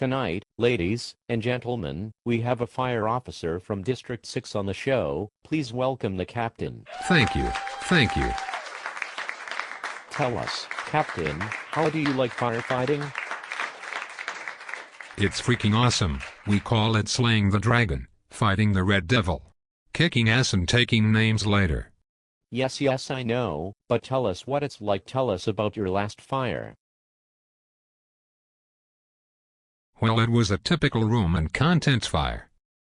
Tonight, ladies and gentlemen, we have a fire officer from District 6 on the show. Please welcome the captain. Thank you. Thank you. Tell us, Captain, how do you like firefighting? It's freaking awesome. We call it slaying the dragon, fighting the red devil, kicking ass and taking names later. Yes, I know, but tell us what it's like. Tell us about your last fire. Well, it was a typical room and contents fire.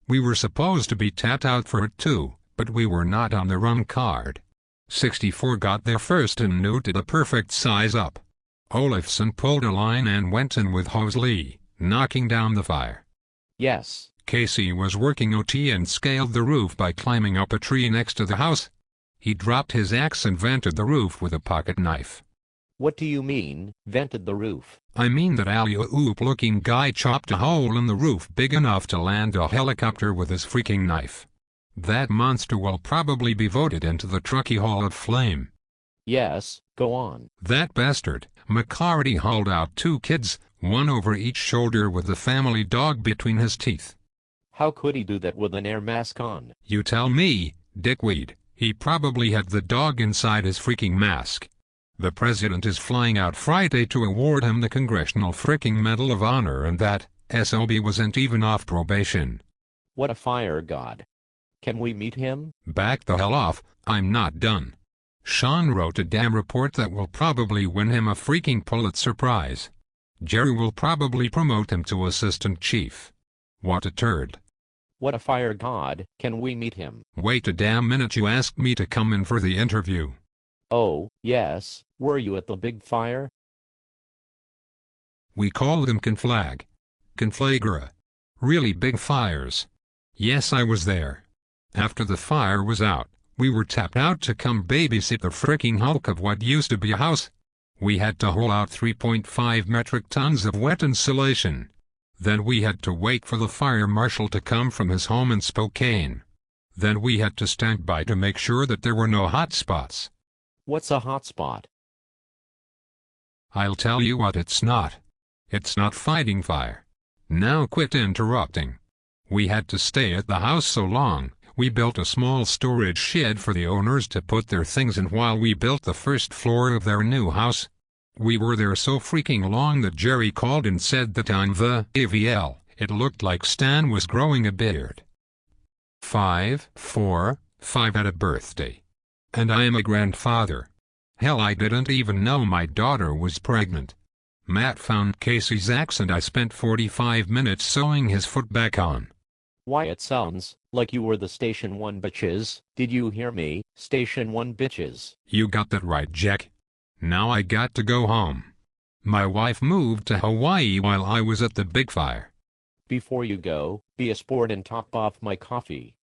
We were supposed to be tapped out for it too, but we were not on the run card. 64 got there first and knew to the perfect size up. Olafson pulled a line and went in with Hose Lee, knocking down the fire. Yes. Casey was working OT and scaled the roof by climbing up a tree next to the house. He dropped his axe and vented the roof with a pocket knife. What do you mean, vented the roof? I mean that alley-oop-looking guy chopped a hole in the roof big enough to land a helicopter with his freaking knife. That monster will probably be voted into the Truckee Hall of Fame. Yes, go on. That bastard, McCarty, hauled out 2 kids, one over each shoulder with the family dog between his teeth. How could he do that with an air mask on? You tell me, dickweed. He probably had the dog inside his freaking mask. The president is flying out Friday to award him the Congressional fricking Medal of Honor, and that SOB wasn't even off probation. What a fire god. Can we meet him? Back the hell off, I'm not done. Sean wrote a damn report that will probably win him a freaking Pulitzer Prize. Jerry will probably promote him to assistant chief. What a turd. What a fire god. Can we meet him? Wait a damn minute, you asked me to come in for the interview. Oh, yes. Were you at the big fire? We call them conflag. Conflagra. Really big fires. Yes, I was there. After the fire was out, we were tapped out to come babysit the fricking hulk of what used to be a house. We had to haul out 3.5 metric tons of wet insulation. Then we had to wait for the fire marshal to come from his home in Spokane. Then we had to stand by to make sure that there were no hot spots. What's a hot spot? I'll tell you what it's not. It's not fighting fire. Now quit interrupting. We had to stay at the house so long, we built a small storage shed for the owners to put their things in while we built the first floor of their new house. We were there so freaking long that Jerry called and said that on the AVL, it looked like Stan was growing a beard. 5 had a birthday. And I am a grandfather. Hell, I didn't even know my daughter was pregnant. Matt found Casey's axe and I spent 45 minutes sewing his foot back on. Why, it sounds like you were the Station 1 bitches. Did you hear me? Station 1 bitches. You got that right, Jack. Now I got to go home. My wife moved to Hawaii while I was at the big fire. Before you go, be a sport and top off my coffee.